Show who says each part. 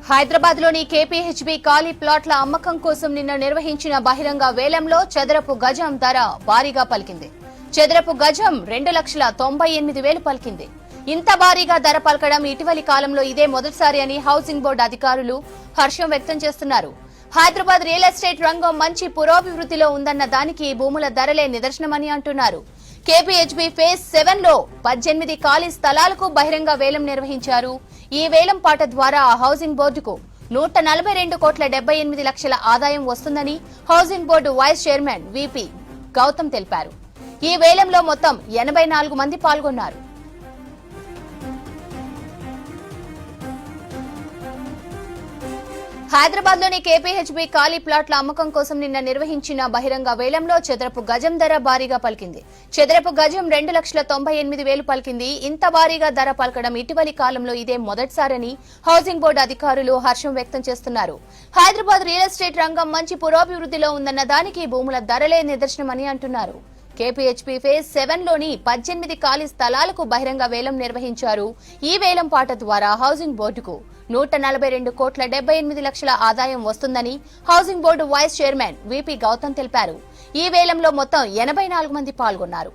Speaker 1: హైదరాబాద్ లోని కేపీహెచ్బీ ఖాళీ ప్లాట్ల అమ్మకం కోసం నిన్న నిర్వహించిన బహిరంగ వేలంలో చదరపు గజం ధర భారీగా పలికింది. చదరపు గజం 2,98,000 పలికింది. ఇంత భారీగా ధర పలకడం ఇటీవలి కాలంలో ఇదే మొదటిసారి అని హౌసింగ్ బోర్డు అధికారులు హర్షం వ్యక్తం చేస్తున్నారు. హైదరాబాద్ రియల్ ఎస్టేట్ రంగం మంచి పురోభివృద్ధిలో ఉందన్న దానికి భూముల ధరలే నిదర్శనమని అంటున్నారు. కేపీహెచ్బీ ఫేజ్ 7 లో 18 ఖాళీ స్థలాలకు బహిరంగ వేలం నిర్వహించారు. ఈ వేలం పాట ద్వారా హౌసింగ్ బోర్డుకు 142,78 లక్షల ఆదాయం వస్తుందని housing board vice chairman VP Gautam తెలిపారు. ఈ వేలంలో మొత్తం 84 మంది పాల్గొన్నారు. హైదరాబాద్ లోని కేపీహెచ్బీ ఖాళీ ప్లాట్ల అమ్మకం కోసం నిన్న నిర్వహించిన బహిరంగ వేలంలో చదరపు గజం ధర భారీగా పలికింది. చదరపు గజం 2,98,000 పలికింది. ఇంత భారీగా ధర పలకడం ఇటీవలి కాలంలో ఇదే మొదటిసారని హౌసింగ్ బోర్డు అధికారులు హర్షం వ్యక్తం చేస్తున్నారు. హైదరాబాద్ రియల్ ఎస్టేట్ రంగం మంచి పురోభివృద్ధిలో ఉందన్న దానికి భూముల ధరలే నిదర్శనమని అంటున్నారు. కేపీహెచ్బీ ఫేజ్ 7 లోని 18 ఖాళీ స్థలాలకు బహిరంగ వేలం నిర్వహించారు. ఈ వేలం పాట ద్వారా హౌసింగ్ బోర్డుకు 142,78 లక్షల ఆదాయం వస్తుందని housing board vice chairman VP Gautam తెలిపారు. ఈ వేలంలో మొత్తం 84 మంది పాల్గొన్నారు.